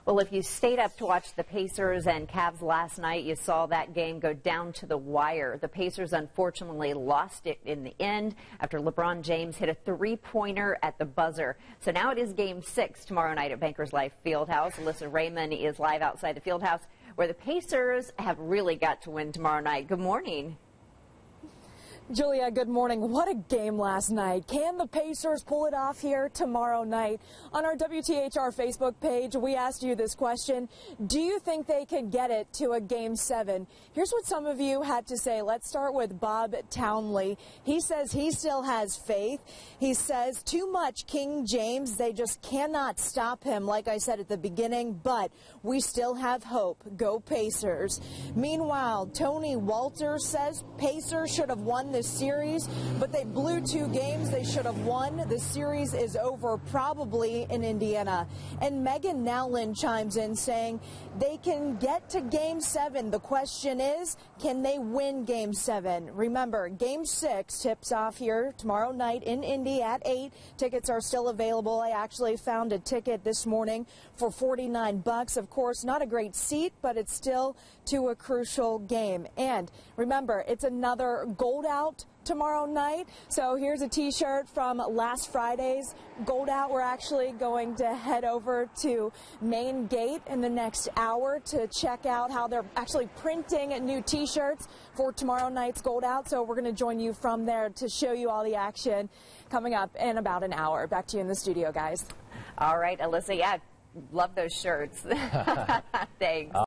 Well, if you stayed up to watch the Pacers and Cavs last night, you saw that game go down to the wire. The Pacers unfortunately lost it in the end after LeBron James hit a three-pointer at the buzzer. So now it is Game 6 tomorrow night at Bankers Life Fieldhouse. Alyssa Raymond is live outside the Fieldhouse, where the Pacers have really got to win tomorrow night. Good morning. Julia, good morning. What a game last night. Can the Pacers pull it off here tomorrow night? On our WTHR Facebook page, we asked you this question. Do you think they could get it to a Game 7? Here's what some of you had to say. Let's start with Bob Townley. He says he still has faith. He says too much King James. They just cannot stop him, like I said at the beginning, but we still have hope. Go Pacers. Meanwhile, Tony Walter says Pacers should have won this series, but they blew 2 games they should have won. The series is over probably in Indiana. And Megan Nowlin chimes in saying they can get to Game 7. The question is, can they win Game 7? Remember, Game 6 tips off here tomorrow night in Indy at 8. Tickets are still available. I actually found a ticket this morning for $49. Of course, not a great seat, but it's still to a crucial game. And remember, it's another Gold Out tomorrow night. So here's a t-shirt from last Friday's Gold Out. We're actually going to head over to Main Gate in the next hour to check out how they're actually printing new t-shirts for tomorrow night's Gold Out. So we're going to join you from there to show you all the action coming up in about an hour. Back to you in the studio, guys. All right, Alyssa, yeah, love those shirts. Thanks.